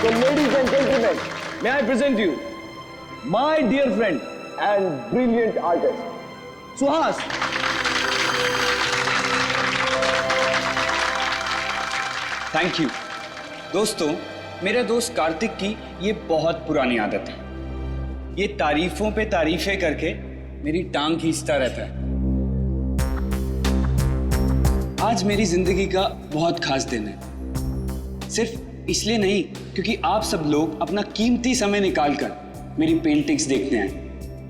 So ladies and gentlemen, may I present you my dear friend and brilliant artist, Suhas. Thank you. दोस्तों, मेरे दोस्त कार्तिक की ये बहुत पुरानी आदत है। ये तारीफों पे तारीफें करके मेरी टांग खींचता रहता है। आज मेरी जिंदगी का बहुत खास दिन है। सिर्फ इसलिए नहीं क्योंकि आप सब लोग अपना कीमती समय निकालकर मेरी पेंटिंग्स देखते हैं,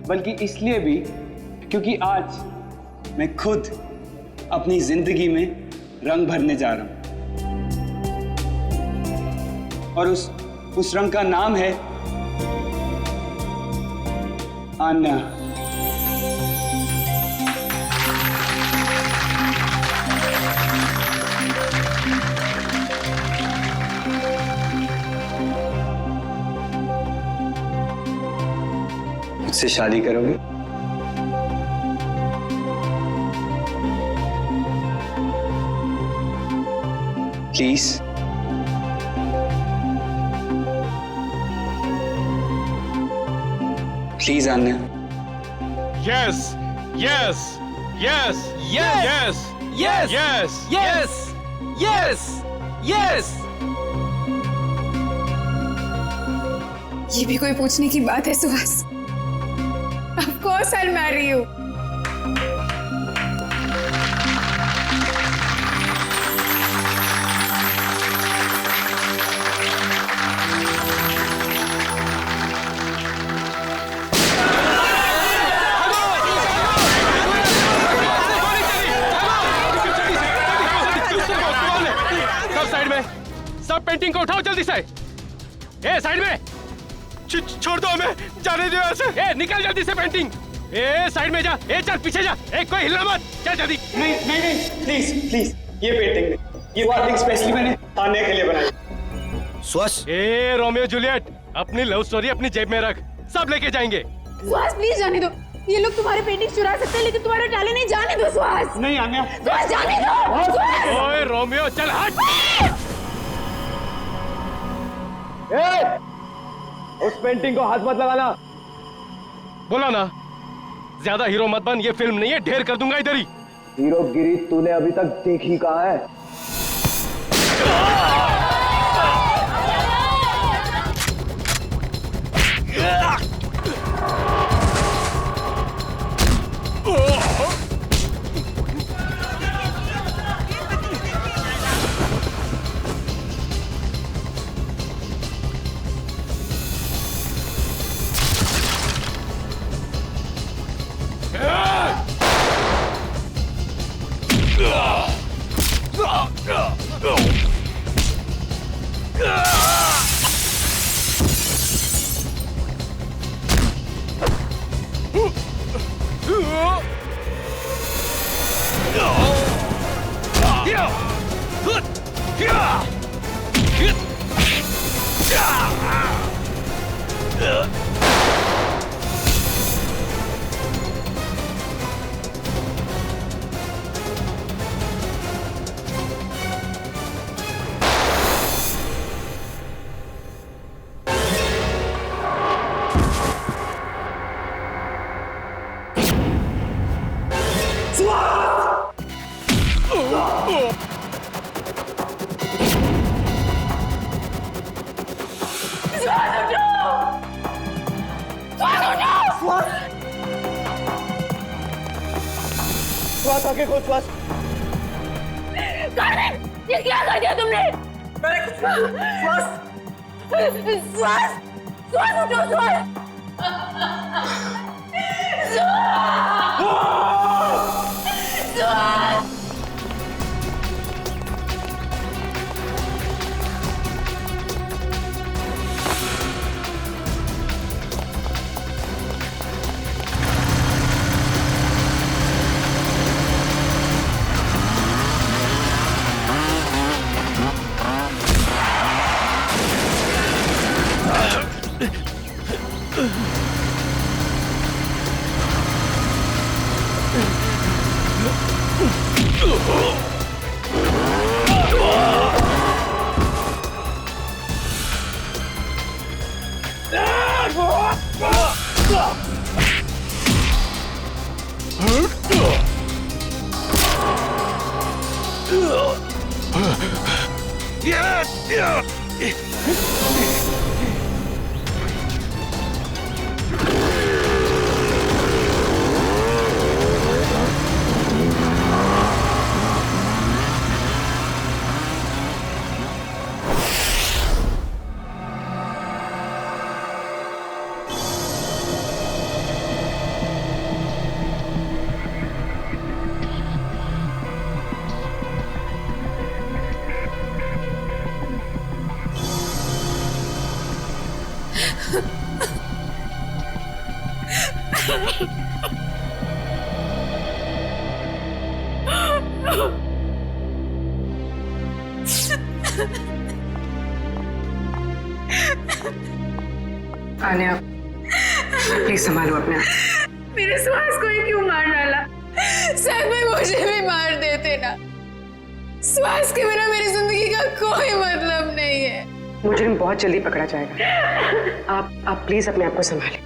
बल्कि इसलिए भी क्योंकि आज मैं खुद अपनी जिंदगी में रंग भरने जा रहा हूं। और उस रंग का नाम है आन्या। मुझसे शादी करोगे? Please. Please Anya. Yes, yes, yes, yes, yes, yes, yes, yes, yes. ये भी कोई पूछने की बात है Suhas? Of course I'll marry you. सब पेंटिंग को उठाओ जल्दी से। ए साइड में छोड़ दो हमें, जाने दो यहाँ से। ए निकल जल्दी से पेंटिंग। ए साइड में जा। ए चल पीछे जा। ए कोई हिलना मत, चल जल्दी। नहीं नहीं नहीं, प्लीज प्लीज, ये पेंटिंग नहीं, ये पेंटिंग स्पेशली मैंने आन्या के लिए बनाई। सुहास। ए रोमियो जूलियट, अपनी लव स्टोरी अपनी जेब में रख, सब लेके जाएंगे। सुहास प्लीज जाने दो। ये लोग तुम्हारे पेंटिंग चुरा सकते हैं लेकिन तुम्हारा टैलेंट नहीं जाने दो सुहास। नहीं आन्या। सुहास जाने दो। ओए रोमियो चल हट। उस पेंटिंग को हाथ मत लगाना। बोला ना, ज्यादा हीरो मत बन, ये फिल्म नहीं है, ढेर कर दूंगा इधर ही। हीरोगिरी तूने अभी तक देखी कहाँ है? श्वास आके खोल, श्वास। ये क्या कर दिया तुमने? मैंने कुछ श्वास। श्वास श्वास उठो श्वास। श्वास। आन्या, प्लीज संभालो अपने आप। मेरे सुहास को ही क्यों मार डाला? सर में मुझे भी मार देते ना। सुहास के बिना मेरी जिंदगी का कोई मतलब नहीं है। मुजरिम बहुत जल्दी पकड़ा जाएगा। आप प्लीज अपने आप को संभालें।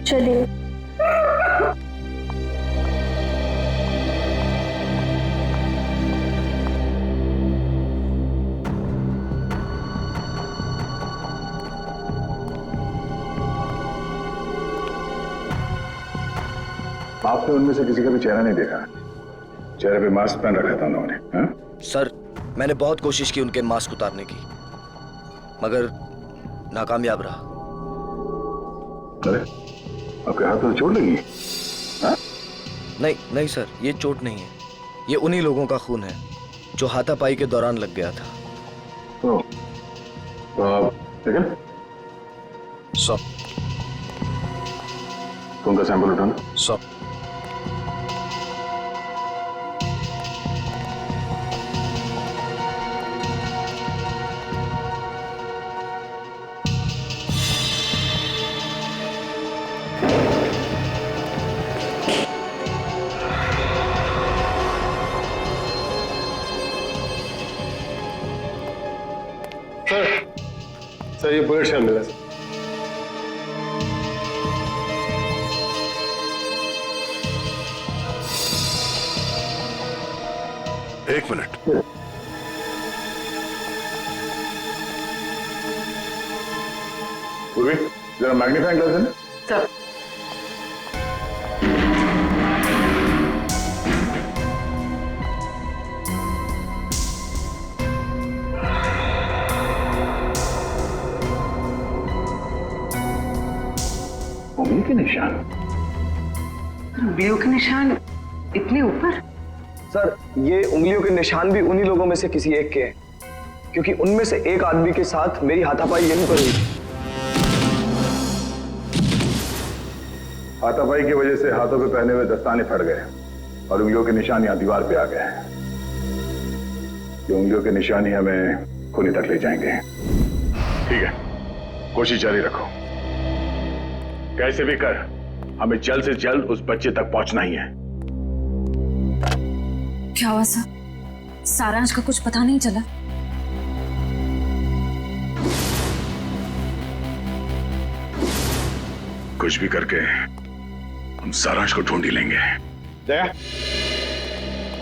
चलिए। आपने उनमें से किसी का भी चेहरा नहीं देखा? चेहरे पे मास्क पहन रखा था उन्होंने। हाँ? सर, मैंने बहुत कोशिश की उनके मास्क उतारने की, मगर नाकामयाब रहा। अरे, आपके हाथ में चोट लगी? हाँ? नहीं सर, ये चोट नहीं है। ये उन्हीं लोगों का खून है जो हाथापाई के दौरान लग गया था। तो आप लेकिन सब उनका सैंपल उठाना। सब सर ये बुलेट शॉट मिला। एक मिनट। पूर्वी, जरा मैग्नीफाइंग ग्लास है ना? सर, उंगली के निशान। उंगलियों के निशान इतने ऊपर? सर, ये उंगलियों के निशान भी उन्हीं लोगों में से किसी एक के हैं, क्योंकि उनमें से एक आदमी के साथ मेरी हाथापाई यहीं पर हुई। हाथापाई की वजह से हाथों पे पहने हुए दस्ताने फट गए और उंगलियों के निशान यहाँ दीवार पे आ गए। ये उंगलियों के निशान ही हमें खूनी तक ले जाएंगे। ठीक है, कोशिश जारी रखो। कैसे भी कर हमें जल्द से जल्द उस बच्चे तक पहुंचना ही है। क्या हुआ सर? सारांश का कुछ पता नहीं चला? कुछ भी करके हम सारांश को ढूंढ ही लेंगे। जया,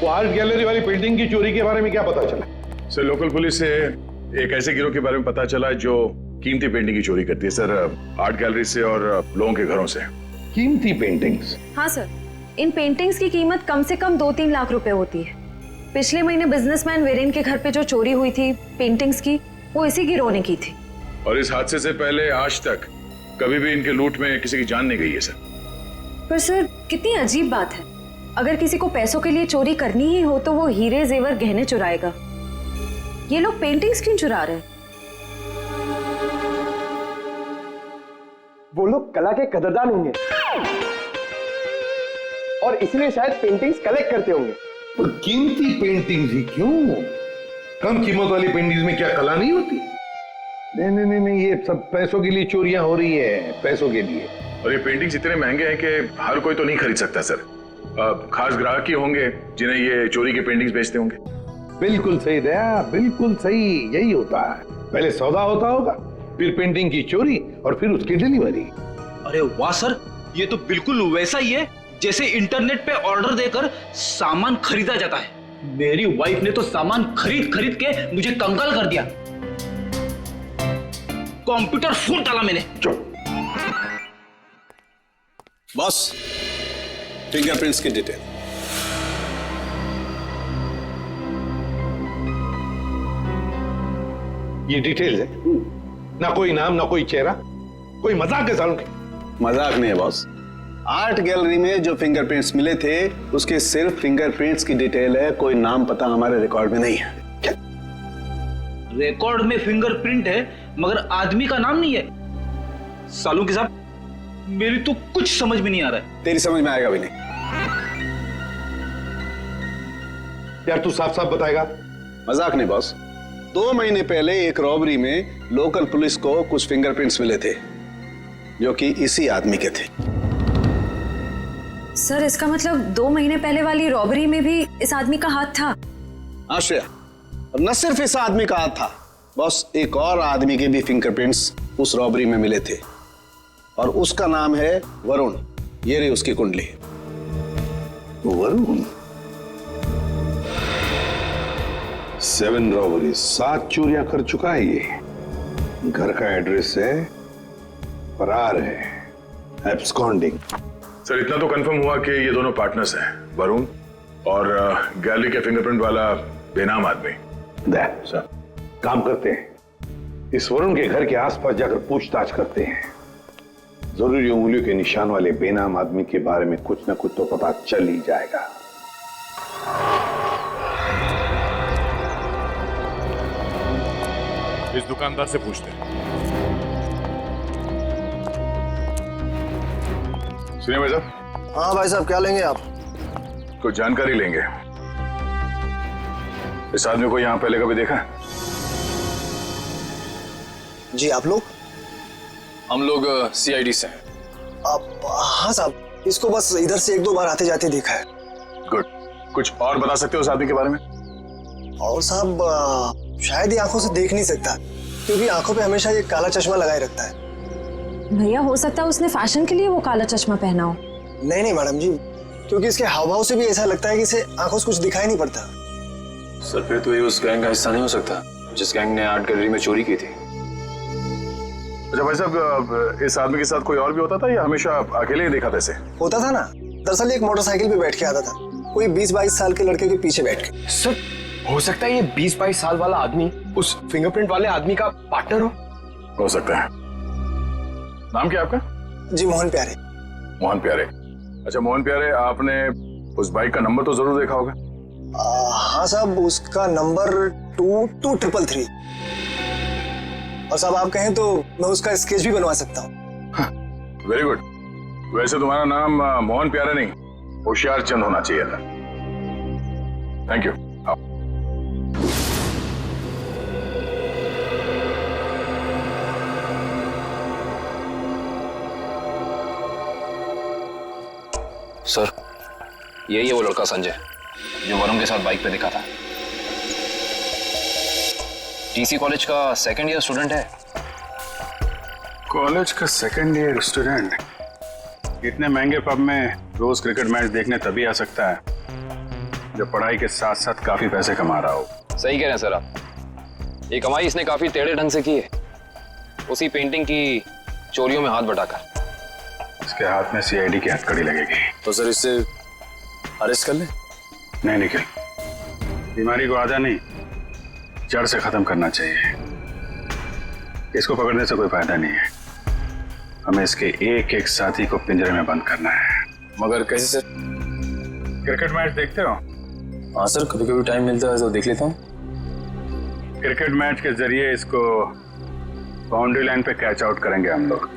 वो आर्ट गैलरी वाली पेंटिंग की चोरी के बारे में क्या पता चला? सर, लोकल पुलिस से एक ऐसे गिरोह के बारे में पता चला जो कीमती पेंटिंग की चोरी करती है सर, आर्ट गैलरी से और लोगों के घरों से। कीमती पेंटिंग्स? हाँ सर, इन पेंटिंग्स की कीमत कम से कम 2-3 लाख रुपए होती है। पिछले महीने बिजनेसमैन वीरेन के घर पे जो चोरी हुई थी पेंटिंग्स की, वो इसी गिरोह ने की थी। और इस हादसे से पहले आज तक कभी भी इनके लूट में किसी की जान नहीं गई है सर। पर सर, कितनी अजीब बात है। अगर किसी को पैसों के लिए चोरी करनी ही हो तो वो हीरे जेवर गहने चुराएगा। ये लोग पेंटिंग्स क्यों चुरा रहे हैं? वो लोग कला के कदरदान होंगे और इसलिए शायद पेंटिंग्स कलेक्ट करते होंगे। तो कीमती पेंटिंग्स ही क्यों? कम कीमत वाली पेंटिंग्स में क्या कला नहीं होती? नहीं, ये सब पैसों के लिए चोरियां हो रही है, पैसों के लिए। और ये पेंटिंग्स इतने महंगे हैं कि हर कोई तो नहीं खरीद सकता सर। खास ग्राहक ही होंगे जिन्हें ये चोरी की पेंटिंग्स बेचते होंगे। बिल्कुल सही दया, बिल्कुल सही, यही होता है। पहले सौदा होता होगा, फिर पेंटिंग की चोरी और फिर उसकी डिलीवरी। अरे वाह सर, ये तो बिल्कुल वैसा ही है जैसे इंटरनेट पे ऑर्डर देकर सामान खरीदा जाता है। मेरी वाइफ ने तो सामान खरीद खरीद के मुझे कंगाल कर दिया। कंप्यूटर फूट डाला मैंने। बॉस, फिंगरप्रिंट्स की डिटेल। ये डिटेल्स है, ना कोई नाम ना कोई चेहरा, कोई मजाक है सालों की। मजाक नहीं है बॉस, आर्ट गैलरी में जो फिंगरप्रिंट्स मिले थे उसके सिर्फ फिंगरप्रिंट्स की डिटेल है, कोई नाम पता हमारे रिकॉर्ड में नहीं है। क्या? रिकॉर्ड में फिंगरप्रिंट है मगर आदमी का नाम नहीं है। सालू के साहब, मेरी तो कुछ समझ में नहीं आ रहा है। तेरी समझ में आएगा भी नहीं। यार तू साफ साफ बताएगा। मजाक नहीं बॉस, 2 महीने पहले एक रॉबरी में लोकल पुलिस को कुछ फिंगरप्रिंट्स मिले थे जो कि इसी आदमी के थे। सर इसका मतलब 2 महीने पहले वाली रॉबरी में भी इस आदमी का हाथ था? आश्रया, और न सिर्फ इस आदमी का हाथ था बॉस, एक और आदमी के भी फिंगरप्रिंट्स उस रॉबरी में मिले थे और उसका नाम है वरुण। ये रही उसकी कुंडली। वरुण, 7 रॉबरी, 7 चोरियां कर चुका है ये। घर का एड्रेस है, फरार है, एब्सकॉन्डिंग। सर इतना तो कंफर्म हुआ कि ये दोनों पार्टनर्स हैं, वरुण और गैलरी के फिंगरप्रिंट वाला बेनाम आदमी। सर काम करते हैं, इस वरुण के घर के आसपास जाकर पूछताछ करते हैं। जरूरी उंगलियों के निशान वाले बेनाम आदमी के बारे में कुछ ना कुछ तो पता चल ही जाएगा। इस दुकानदार से पूछते हैं। सुनिए भाई साहब। हाँ भाई साहब, क्या लेंगे आप? कुछ जानकारी लेंगे। इस आदमी को यहाँ पहले कभी देखा? जी, आप लोग? हम लोग CID से हैं। आप? हाँ साहब, इसको बस इधर से 1-2 बार आते जाते देखा है। गुड। कुछ और बता सकते हो उस आदमी के बारे में? और साहब शायद ही आंखों से देख नहीं सकता क्योंकि आंखों पे हमेशा ये काला चश्मा लगाए रखता है। भैया हो सकता है उसने फैशन के लिए वो काला चश्मा पहना हो। नहीं मैडम जी, क्योंकि इसके हाव भाव से भी ऐसा लगता है कि इसे आंखों से कुछ दिखाई नहीं पड़ता। सर फिर तो ये उस गैंग का हिस्सा नहीं हो सकता जिस गैंग ने आर्ट गैलरी में चोरी की थी। अच्छा भाई साहब, इस आदमी के साथ कोई और भी होता था या हमेशा अकेले ही देखा था इसे? होता था ना, दरअसल एक मोटरसाइकिल पे बैठ के आता था, कोई 20-22 साल के लड़के के पीछे बैठ के। सर हो सकता है ये 20-22 साल वाला आदमी उस फिंगरप्रिंट वाले आदमी का पार्टनर हो सकता है। नाम क्या आपका? जी, मोहन प्यारे। मोहन प्यारे। अच्छा मोहन प्यारे, आपने उस बाइक का नंबर तो जरूर देखा होगा? हाँ साहब, उसका नंबर 2233। और साहब आप कहें तो मैं उसका स्केच भी बनवा सकता हूँ। Very good. वैसे तुम्हारा नाम मोहन प्यारे नहीं, होशियार चंद होना चाहिए था। Thank you. सर यही है वो लड़का संजय जो वरुण के साथ बाइक पे दिखा था। TC कॉलेज का 2nd ईयर स्टूडेंट है। कॉलेज का 2nd ईयर स्टूडेंट इतने महंगे पब में रोज क्रिकेट मैच देखने तभी आ सकता है जब पढ़ाई के साथ साथ काफी पैसे कमा रहा हो। सही कह रहे हैं सर आप। ये कमाई इसने काफी टेढ़े ढंग से की है, उसी पेंटिंग की चोरियों में हाथ बटाकर। इसके हाथ में CID की हथकड़ी लगेगी। तो सर इससे अरेस्ट कर ले? नहीं निखिल, बीमारी को आधा नहीं जड़ से खत्म करना चाहिए। इसको पकड़ने से कोई फायदा नहीं है, हमें इसके एक एक साथी को पिंजरे में बंद करना है। मगर कैसे सर? क्रिकेट मैच देखते हो? हाँ सर, कभी कभी टाइम मिलता है तो देख लेता हूँ। क्रिकेट मैच के जरिए इसको बाउंड्री लाइन पे कैच आउट करेंगे हम लोग।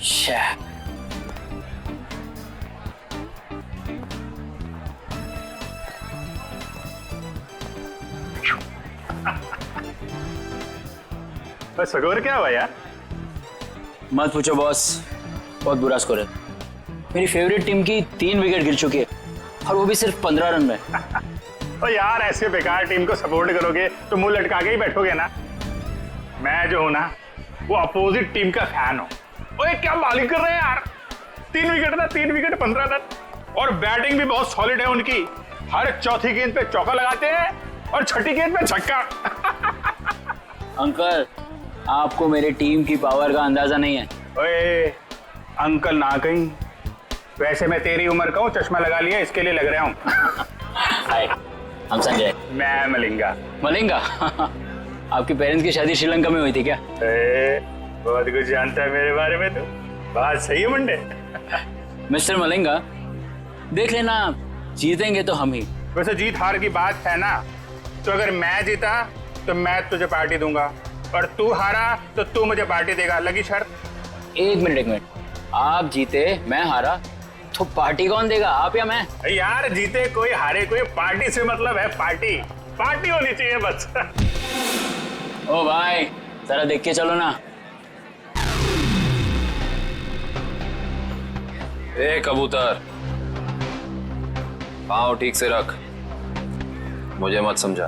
बस स्कोर क्या हुआ यार? मत पूछो बॉस, बहुत बुरा स्कोर है। मेरी फेवरेट टीम की 3 विकेट गिर चुकी है और वो भी सिर्फ 15 रन में। तो यार ऐसे बेकार टीम को सपोर्ट करोगे तो मुंह लटका के ही बैठोगे ना। मैं जो हूं ना वो अपोजिट टीम का फैन हूं। ओए क्या बॉलिंग कर रहे हैं यार, 3 विकेट ना, 3 विकेट 15 रन। और बैटिंग भी बहुत सॉलिड है उनकी। हर चौथी गेंद पे चौका लगाते हैं और छठी गेंद पे छक्का। अंकल, आपको मेरी टीम की पावर का अंदाजा नहीं है। ओए अंकल ना कहीं, वैसे मैं तेरी उम्र का हूँ, चश्मा लगा लिया इसके लिए लग रहा हूँ। हाय, हम संजय। मैं मलिंगा। मलिंगा? आपके पेरेंट्स की शादी श्रीलंका में हुई थी क्या? बहुत कुछ जानता है मेरे बारे में तो। बात सही है मुंडे। मिस्टर मलिंगा, देख लेना, जीतेंगे तो हम ही। वैसे जीत हार की बात है ना, तो अगर मैं जीता तो मैं तुझे पार्टी दूंगा और तू हारा तो तू मुझे पार्टी देगा। लगी शर्त? एक मिनट, आप जीते मैं हारा तो पार्टी कौन देगा, आप या मैं? यार जीते कोई हारे कोई, पार्टी से मतलब है पार्टी। पार्टी होनी चाहिए बस। ओ भाई, जरा देख के चलो ना। ए कबूतर, पाँव ठीक से रख, मुझे मत समझा।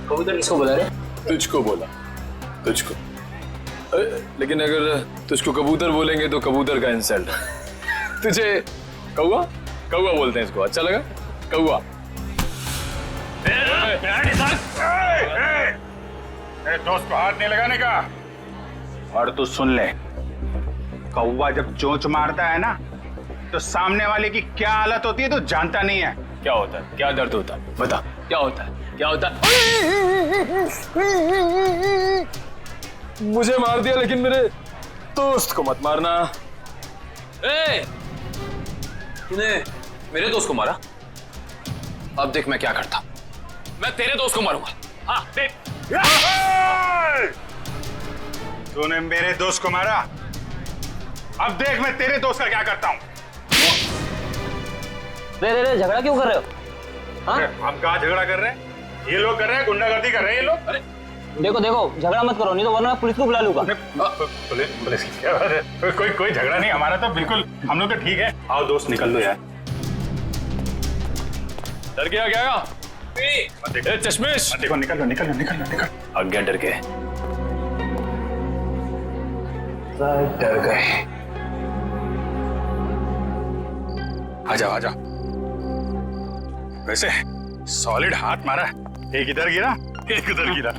कबूतर किसको बोला रे? तुझको बोला, तुझको। लेकिन अगर तुझको कबूतर बोलेंगे तो कबूतर का इंसल्ट। तुझे कौवा कौवा बोलते हैं इसको, अच्छा लगा? कौवा। दोस्त को हाथ नहीं लगाने का। और तू सुन ले, कौवा जब चोंच मारता है ना तो सामने वाले की क्या हालत होती है तो जानता नहीं है। क्या होता है, क्या दर्द होता है, बता क्या होता है, क्या होता है? मुझे मार दिया लेकिन मेरे दोस्त को मत मारना। ए, तूने मेरे दोस्त को मारा? अब देख मैं क्या करता, मैं तेरे दोस्त को मारूंगा। हाँ देख। तूने मेरे दोस्त को मारा, अब देख मैं तेरे दोस्त का क्या करता हूँ। रे झगड़ा क्यों कर रहे हो? हाँ? हम कहाँ झगड़ा कर रहे हैं, ये लोग कर रहे हैं, गुंडागर्दी कर रहे हैं ये लोग। अरे देखो झगड़ा मत करो, नहीं तो वरना मैं पुलिस को बुला लूंगा। पुलिस की क्या बात है? कोई झगड़ा नहीं, हमारा तो बिल्कुल, हम लोग तो ठीक है। आओ दोस्त निकल लो यार। डर गया क्या? चश्मेश देखो, निकल लो। आज्ञा डर गए, डर गए। आ जाओ। वैसे सॉलिड हाथ मारा, एक इधर गिरा एक उधर गिरा।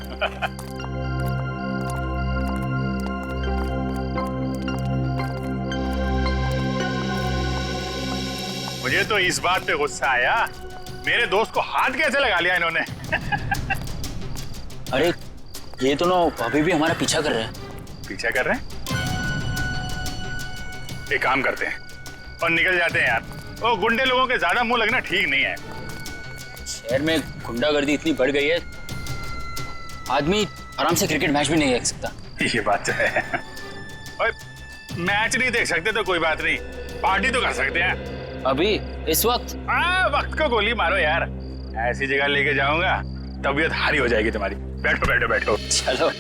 मुझे तो इस बात पे गुस्सा आया, मेरे दोस्त को हाथ कैसे लगा लिया इन्होंने। अरे ये तो ना अभी भी हमारा पीछा कर रहे हैं। पीछा कर रहे हैं? एक काम करते हैं और निकल जाते हैं यार। वो गुंडे लोगों के ज्यादा मुंह लगना ठीक नहीं है। शहर में गुंडागर्दी इतनी बढ़ गई है, आदमी आराम से क्रिकेट मैच भी नहीं देख सकता। ये बात तो है। और मैच नहीं देख सकते तो कोई बात नहीं, पार्टी तो कर सकते हैं। अभी इस वक्त? वक्त को गोली मारो यार, ऐसी जगह लेके जाऊंगा तबीयत हारी हो जाएगी तुम्हारी। बैठो। चलो।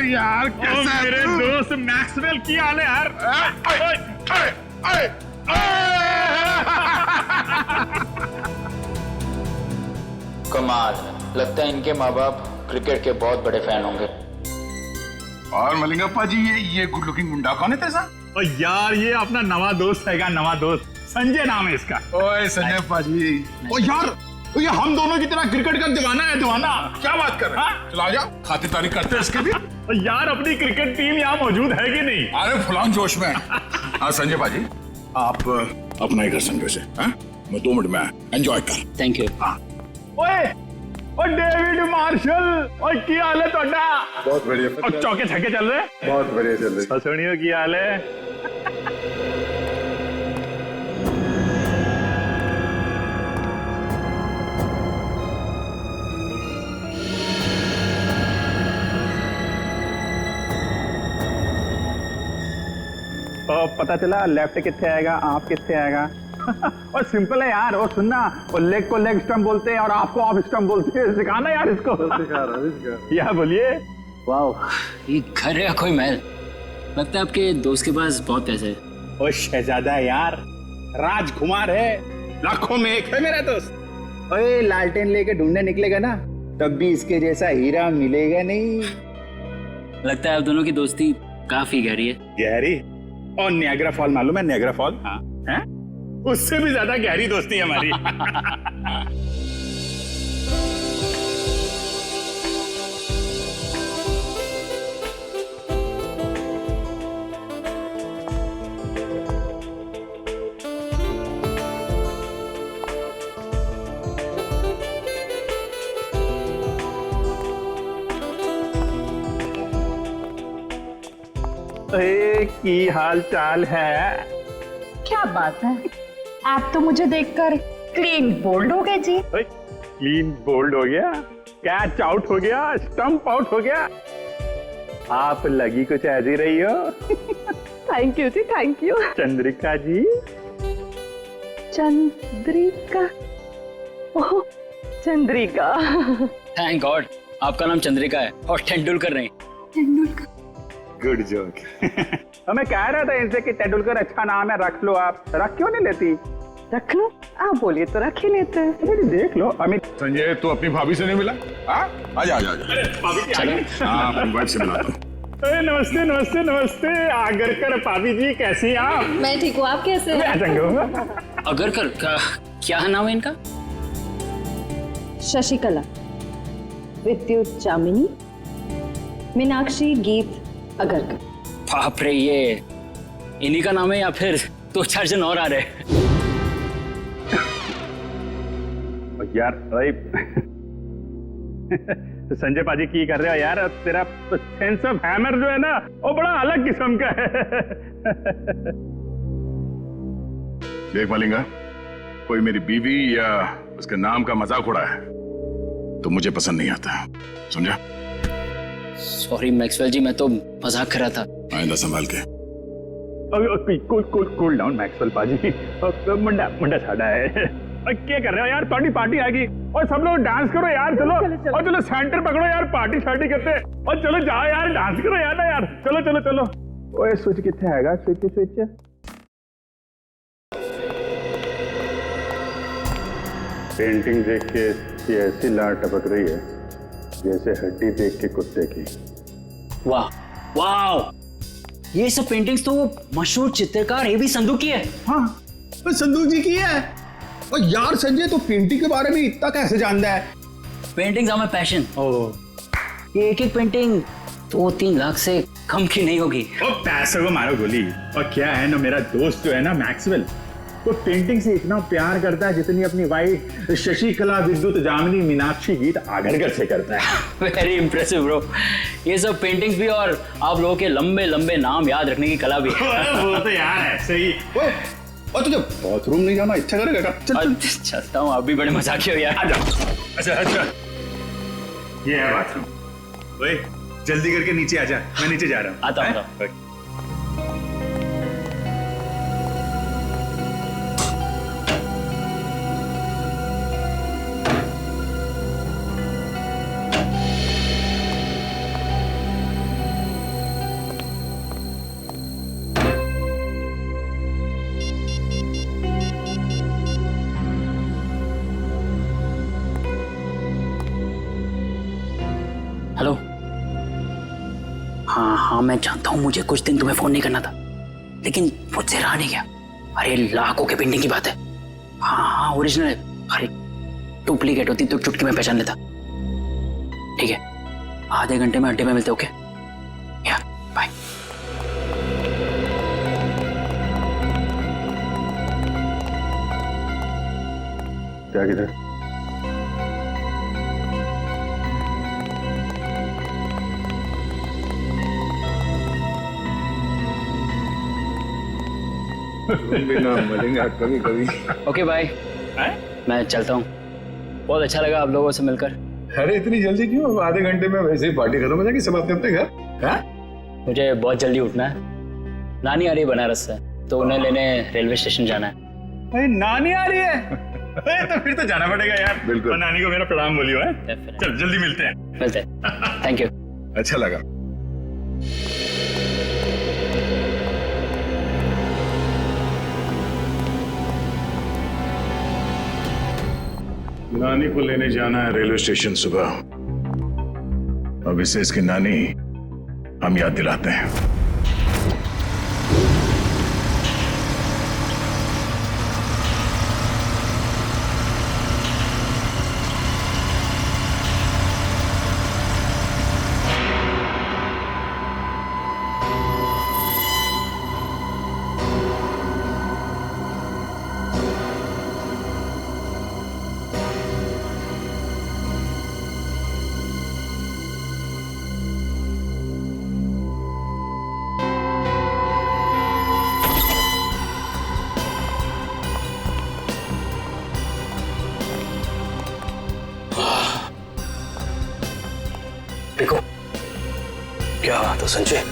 यार कैसा मेरे दोस्त मैक्सवेल की हाल है यार। कमाल, लगता है इनके माँ बाप क्रिकेट के बहुत बड़े फैन होंगे। और मलिंगप्पा जी, ये गुड लुकिंग मुंडा कौन है तेरा? और यार ये अपना नवा दोस्त है, नवा दोस्त संजय नाम है इसका। ओए संजय पाजी। ओ यार तो ये हम दोनों की तरह क्रिकेट का दीवाना है, दीवाना। क्या बात कर रहे हैं? चला जाओ, खातिरदारी करते हैं इसके भी। यार अपनी क्रिकेट टीम यहाँ मौजूद है कि नहीं? अरे फुलान जोश में। हाँ संजय पाजी, आप अपना ही कर संजय से। मैं 2 मिनट में एंजॉय कर। Thank you. हाँ ओए डेविड मार्शल, और की हाल है तोड़ा? बहुत बढ़िया। और चौके छक्के चल रहे? बहुत बढ़िया चल रही। हसनियों की हाल है? पता चला लेफ्ट कितने आएगा, आप कितने आएगा। और सिंपल है यार, और सुनना, वो लेग को लेग स्टंप बोलते हैं और आपको ऑफ स्टंप बोलते हैं। सिखाना यार इसको। सिखा रहा। या बोलिए। वाह, ये घर है कोई महल? लगता है आपके दोस्त के पास बहुत पैसे है। ओ शहजादा यार, राजकुमार है, लाखों में एक है मेरा दोस्त। ओए लालटेन लेके ढूंढने निकलेगा ना, तब भी इसके जैसा हीरा मिलेगा नहीं। लगता है आप दोनों की दोस्ती काफी गहरी है। गहरी? और नियाग्रा फॉल मालूम है? Niagara fall? हाँ। हैं? उससे भी ज्यादा गहरी दोस्ती है हमारी। की हाल चाल है? क्या बात है, आप तो मुझे देखकर क्लीन बोल्ड हो गए जी। क्लीन बोल्ड हो गया, कैच आउट हो गया, स्टंप आउट हो गया। आप लगी कुछ ऐसी रही हो। Thank you ji, thank you. Chandrika ji. Chandrika? Oh Chandrika. Thank God, आपका नाम चंद्रिका है और तेंदुलकर नहीं। तेंदुलकर? Good joke. मैं कह रहा था इनसे कि तेंदुलकर अच्छा नाम है, रख लो। आप रख क्यों नहीं लेती? रख लो, आप बोलिए तो रख ही लेते हैं। देख लो अमित। संजय तू अपनी भाभी से नहीं मिला? आजा आजा आजा। हाँ अपनी वाइफ से मिला। नमस्ते नमस्ते नमस्ते। आगरकर भाभी जी, कैसी हैं आप? मैं ठीक हूँ, आप कैसे हैं? मैं चंगा हूँ। अगरकर का क्या नाम है इनका? शशिकला, विद्युत चामिनी, मीनाक्षी, गीत अगरकर। बाप रे, ये इन्हीं का नाम है या फिर 2-4 जन और आ रहे? यार संजय पाजी की कर रहे हो यार? तेरा सेंस ऑफ हैमर जो है ना, वो बड़ा अलग किस्म का है। देख मलिंगा, कोई मेरी बीवी या उसके नाम का मजाक उड़ा है तो मुझे पसंद नहीं आता, समझा? सॉरी मैक्सवेल जी, मैं तो मजाक कर रहा था। आइंदा संभाल के। कूल डाउन मैक्सवेल पाजी। मुंडा मुंडा साड़ा है। क्या कर रहे हो यार? पार्टी आ गई और सब लोग डांस करो यार। चलो और चलो सेंटर पकड़ो यार, पार्टी करते हैं। और चलो जाओ यार, डांस करो यार ना यार। चलो चलो चलो। ओए स्विच कितने आएगा? स्विच। पेंटिंग देख के ऐसी लार टपक रही है जैसे हड्डी देख के कुत्ते की। वाह वाह, ये सब पेंटिंग्स तो मशहूर चित्रकार एबी संधू की है। हाँ, संधू जी की है। और यार संजय तो पेंटिंग के बारे में इतना कैसे जानता है? Paintings are my passion. ये एक पेंटिंग 2-3 लाख से कम की नहीं होगी। और पैसे को मारो गोली। और क्या है ना, मेरा दोस्त जो है ना मैक्सवेल, वो पेंटिंग से इतना प्यार करता है जितनी अपनी वाइफ शशिकला, विद्युत जामिनी, मीनाक्षी, गीत आगरकर से करता है। Very impressive bro. ये सब पेंटिंग्स भी और आप लोगों के लंबे लंबे नाम याद रखने की कला भी है। वो तो यार ऐसे ही। और तुझे बाथरूम नहीं जाना इच्छा करेगा? चलता हूँ, आप भी बड़े मजाकी हो यार। अच्छा, ये है बाथरूम। ओए जल्दी करके नीचे आ जा, मैं नीचे जा रहा हूँ। आता हूँ। हेलो। हाँ, मैं जानता हूँ मुझे कुछ दिन तुम्हें फोन नहीं करना था, लेकिन मुझसे रहा नहीं गया। अरे लाखों के पेंटिंग की बात है। हाँ ओरिजिनल है। अरे डुप्लीकेट होती तो चुटकी में पहचान लेता। ठीक है, आधे घंटे में अड्डे में मिलते। ओके, या बाय। क्या किधर? बिना मिलेंगे कभी कभी। ओके बाय, मैं चलता हूँ। बहुत अच्छा लगा आप लोगों से मिलकर। अरे इतनी जल्दी क्यों? आधे घंटे में वैसे ही पार्टी खत्म हो जाएगी, सब अपने अपने घर। हाँ? मुझे बहुत जल्दी उठना है, नानी आ रही है बनारस से, तो उन्हें लेने रेलवे स्टेशन जाना है। अरे नानी आ रही है? अरे तो फिर तो जाना पड़ेगा यार। बिल्कुल। और नानी को मेरा प्रणाम बोलियो है। चल जल्दी मिलते हैं। Thank you. अच्छा लगा। नानी को लेने जाना है रेलवे स्टेशन सुबह। अब इसे इसकी नानी हम याद दिलाते हैं। देखो क्या बात है संजय।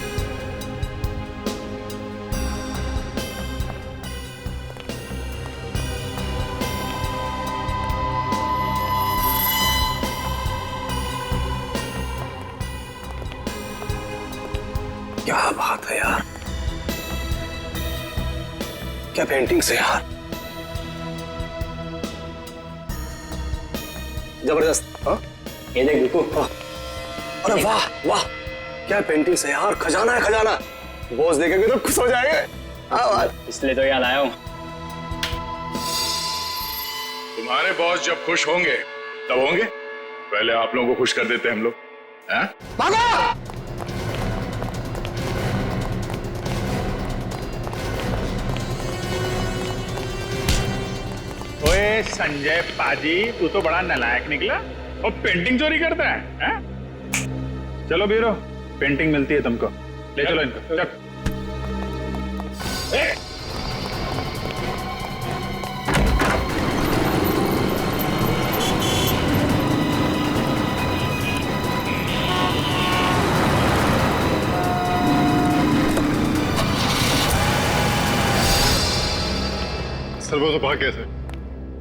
क्या बात है यार, क्या पेंटिंग्स है यार, जबरदस्त। हाँ ये देख देखो। अरे वाह वाह, क्या पेंटिंग्स है यार, खजाना है खजाना। बॉस देखेंगे तो खुश हो जाएंगे। हाँ, इसलिए तो याद आया हूँ। तुम्हारे बॉस जब खुश होंगे तब होंगे, पहले आप लोगों को खुश कर देते हैं हम लोग। हैं? ओए संजय पाजी, तू तो बड़ा नालायक निकला और पेंटिंग चोरी करता है, हैं? चलो बीरो, पेंटिंग मिलती है तुमको, ले चलो इनको। चल। सर वो तो भाग गया सर।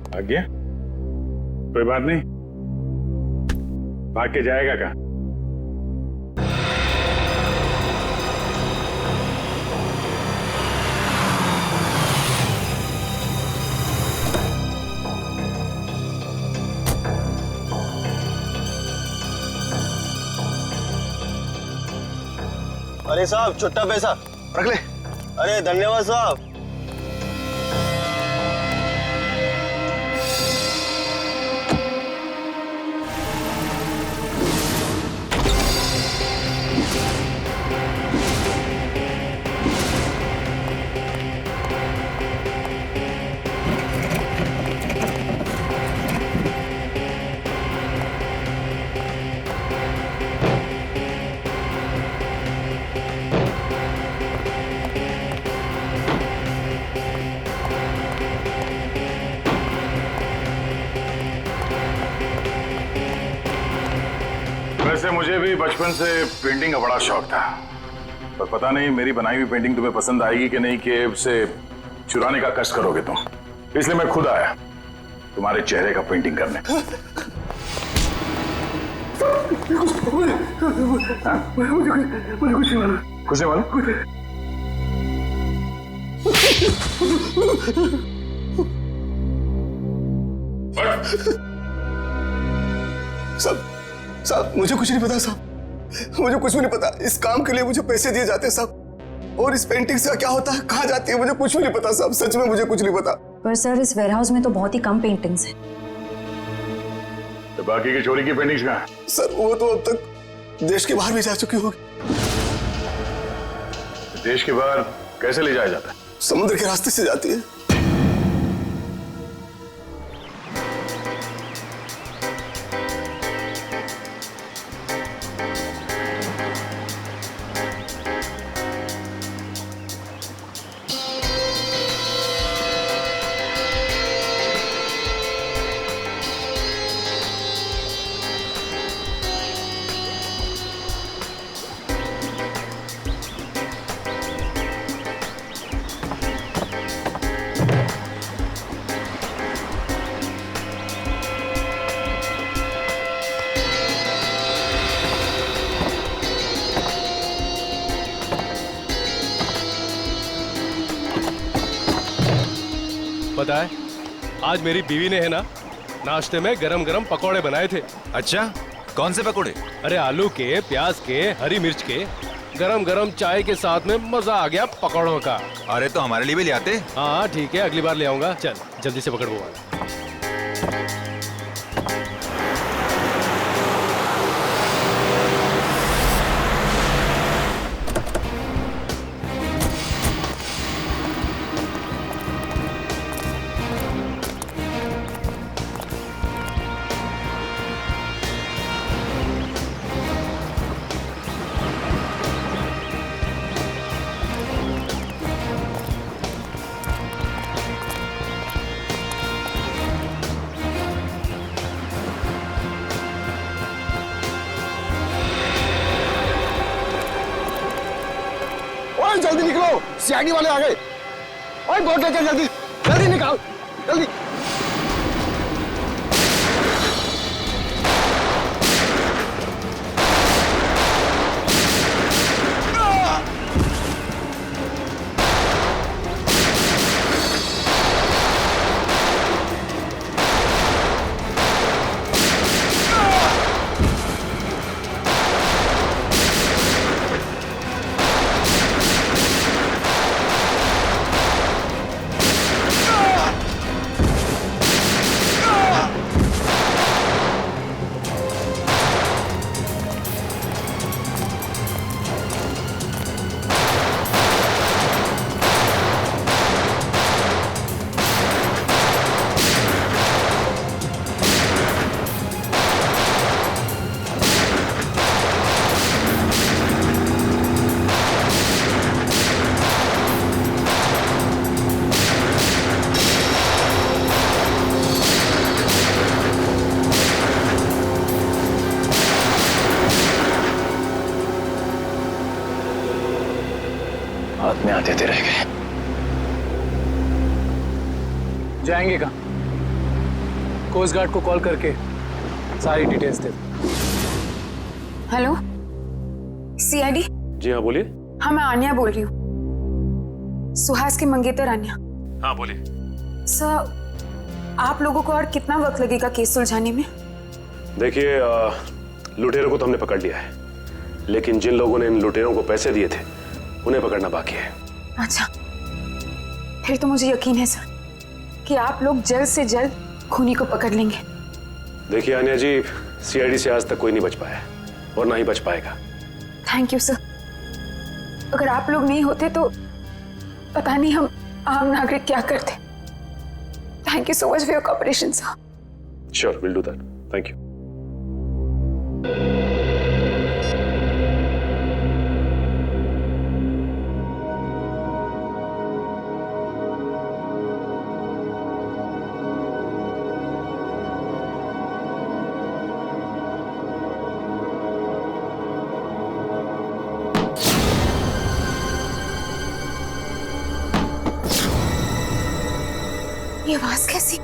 भाग गया? कोई बात नहीं, भाग के जाएगा कहाँ? अरे साहब छुट्टा पैसा रख ले। अरे धन्यवाद साहब। वैसे मुझे भी बचपन से पेंटिंग का बड़ा शौक था, पर पता नहीं मेरी बनाई हुई पेंटिंग तुम्हें पसंद आएगी कि नहीं, कि उसे चुराने का कष्ट करोगे तुम। इसलिए मैं खुद आया तुम्हारे चेहरे का पेंटिंग करने। मुझे कुछ नहीं मालूम। कुछ नहीं मालूम? साहब मुझे कुछ नहीं पता साहब, मुझे कुछ भी नहीं पता। इस काम के लिए मुझे पैसे दिए जाते हैं साहब, और इस पेंटिंग से क्या होता है, कहाँ जाती है, मुझे कुछ भी नहीं पता साहब, सच में मुझे कुछ नहीं पता। पर सर इस वेयरहाउस में तो बहुत ही कम पेंटिंग्स हैं। तो बाकी की चोरी की पेंटिंग्स कहाँ? सर वो तो अब तक देश के बाहर भी जा चुकी होगी। देश के बाहर कैसे ले जाया जाता है? समुद्र के रास्ते से जाती है। पता है आज मेरी बीवी ने है ना नाश्ते में गरम गरम पकौड़े बनाए थे। अच्छा, कौन से पकौड़े? अरे आलू के, प्याज के, हरी मिर्च के, गरम गरम चाय के साथ में मजा आ गया पकौड़ों का। अरे तो हमारे लिए भी ले आते। हाँ ठीक है, अगली बार ले आऊंगा। चल जल्दी से पकड़ वो। जल्दी निकलो, सीआईडी वाले आ गए। ओए बोट लेके जल्दी जल्दी निकाल, जल्दी। हाथ में आते थे रह गए। जाएंगे कहाँ? कोस्ट गार्ड को कॉल करके सारी डिटेल्स दे। Hello CID. जी हाँ बोलिए। हाँ मैं आन्या बोल रही हूँ, सुहास की मंगेतर आन्या। हाँ बोलिए। सर आप लोगों को और कितना वक्त लगेगा केस सुलझाने में? देखिए लुटेरों को तो हमने पकड़ लिया है, लेकिन जिन लोगों ने इन लुटेरों को पैसे दिए थे उन्हें पकड़ना बाकी है। अच्छा फिर तो मुझे यकीन है सर कि आप लोग जल्द से जल्द खूनी को पकड़ लेंगे। देखिए आन्या जी, सीआईडी से आज तक कोई नहीं बच पाया और ना ही बच पाएगा। Thank you sir. अगर आप लोग नहीं होते तो पता नहीं हम आम नागरिक क्या करते। Thank you so much for your cooperation sir. Sure, will do that. Thank you. ये आवाज कैसी?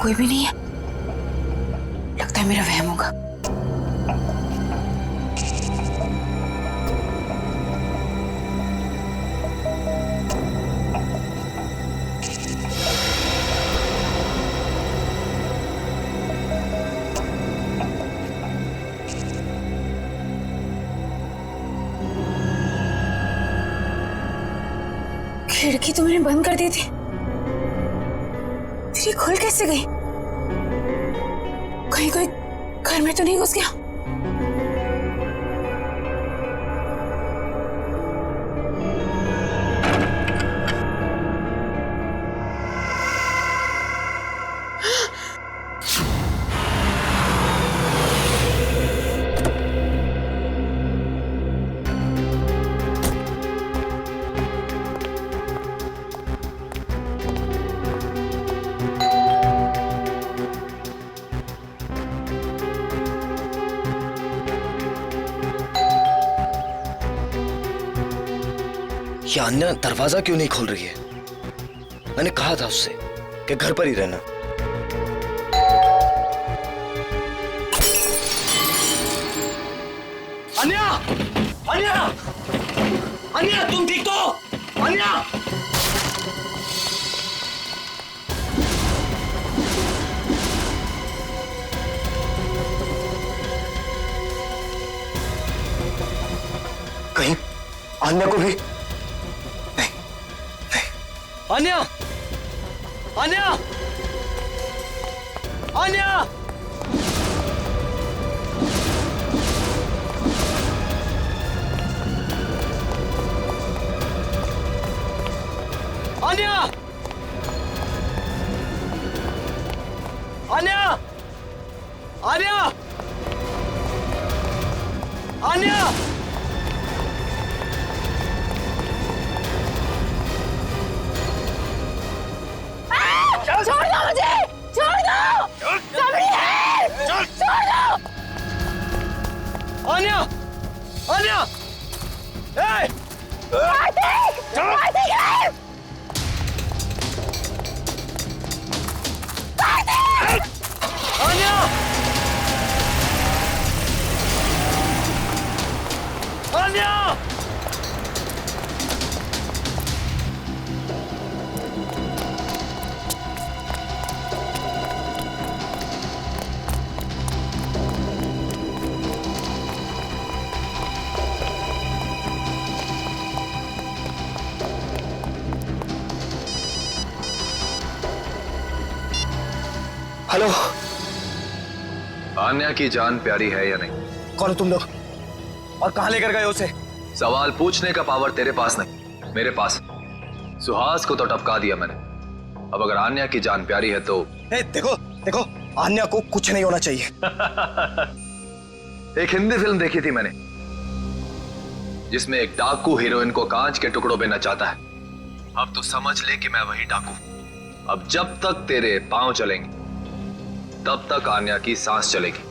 कोई भी नहीं है। लगता है मेरा वहम होगा। खिड़की तो मैंने बंद कर दी थी, फिर ये खुल कैसे गई? कहीं कोई घर में तो नहीं घुस गया? ये अन्या दरवाजा क्यों नहीं खोल रही है? मैंने कहा था उससे कि घर पर ही रहना। अन्या! अन्या! अन्या, तुम ठीक तो हो? अन्या! कहीं अन्या को भी अन्या! अन्या! अन्या! अन्या! अन्या! अन्या! अन्या! छोड़ दो मुझे! छोड़ दो! सबरी है! छोड़ दो! अन्या! अन्या! कार्तिक! कार्तिक है! कार्तिक! अन्या! अन्या! हेलो, आन्या की जान प्यारी है या नहीं? कौन हो तुम लोग और कहां लेकर गए उसे? सवाल पूछने का पावर तेरे पास नहीं, मेरे पास। सुहास को तो टपका दिया मैंने। अब अगर आन्या की जान प्यारी है तो देखो देखो, आन्या को कुछ नहीं होना चाहिए। एक हिंदी फिल्म देखी थी मैंने जिसमें एक डाकू हीरोइन को कांच के टुकड़ों में नचाता है। अब तो समझ ले कि मैं वही डाकू। अब जब तक तेरे पांव चलेंगे तब तक आन्या की सांस चलेगी।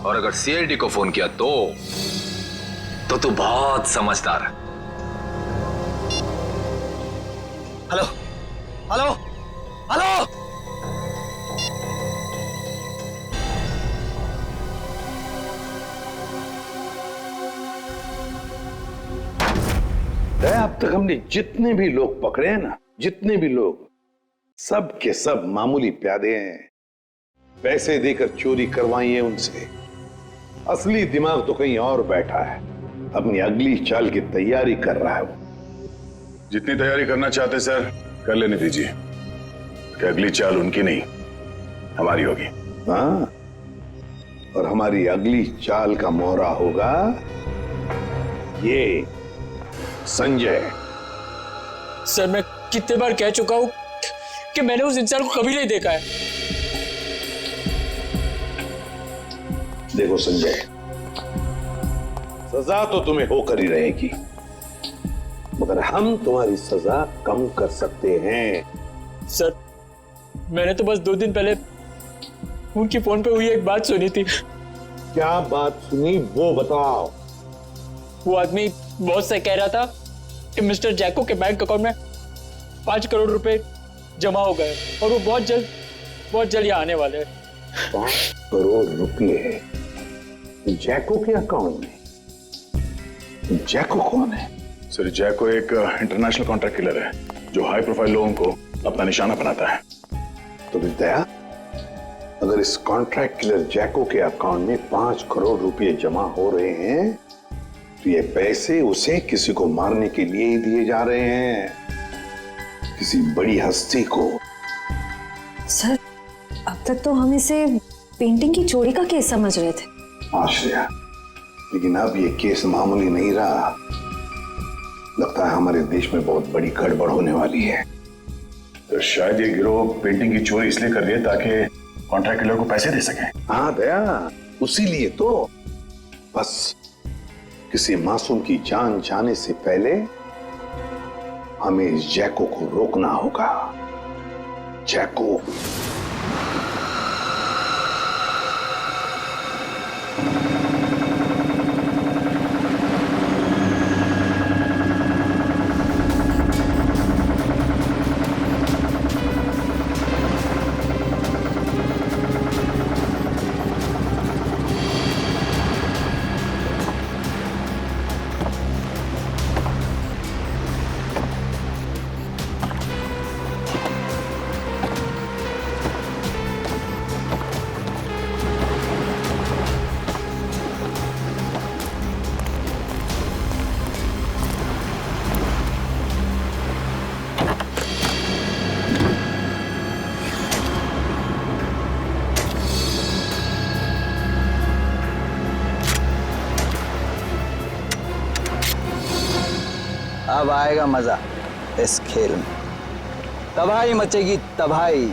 और अगर सीआईडी को फोन किया तो तू बहुत समझदार है। हेलो हेलो हेलो, अब तक हमने जितने भी लोग पकड़े हैं ना, जितने भी लोग, सब के सब मामूली प्यादे हैं। पैसे देकर चोरी करवाई है उनसे। असली दिमाग तो कहीं और बैठा है, अपनी अगली चाल की तैयारी कर रहा है वो। जितनी तैयारी करना चाहते सर कर लेने दीजिए, कि अगली चाल उनकी नहीं हमारी होगी। हाँ, और हमारी अगली चाल का मोहरा होगा ये संजय। सर मैं कितने बार कह चुका हूं कि मैंने उस इंसान को कभी नहीं देखा है। देखो संजय, सजा तो तुम्हें होकर ही रहेगी, मगर हम तुम्हारी सजा कम कर सकते हैं। सर मैंने तो बस 2 दिन पहले उनकी फोन पे हुई एक बात सुनी थी। क्या बात सुनी वो बताओ। वो आदमी बॉस से कह रहा था कि मिस्टर जैको के बैंक अकाउंट में 5 करोड़ रुपए जमा हो गए और वो बहुत जल्द यहाँ आने वाले हैं। 5 करोड़ रुपए जैको के अकाउंट में। जैको कौन है? सर जैको एक इंटरनेशनल कॉन्ट्रैक्ट किलर है जो हाई प्रोफाइल लोगों को अपना निशाना बनाता है। तो दया, अगर इस कॉन्ट्रैक्ट किलर जैको के अकाउंट में 5 करोड़ रुपए जमा हो रहे हैं तो ये पैसे उसे किसी को मारने के लिए ही दिए जा रहे हैं, किसी बड़ी हस्ती को। सर, अब तक तो हम इसे पेंटिंग की चोरी का केस समझ रहे थे। आश्रया, लेकिन अब ये केस मामूली नहीं रहा। लगता है हमारे देश में बहुत बड़ी गड़बड़ होने वाली है। तो शायद ये गिरोह पेंटिंग की चोरी इसलिए कर रही है ताकि कॉन्ट्रैक्ट किलर को पैसे दे सके। हाँ दया, उसी लिए तो। बस किसी मासूम की जान जाने से पहले हमें इस जैको को रोकना होगा। जैको अब आएगा मजा इस खेल में। तबाही मचेगी, तबाही।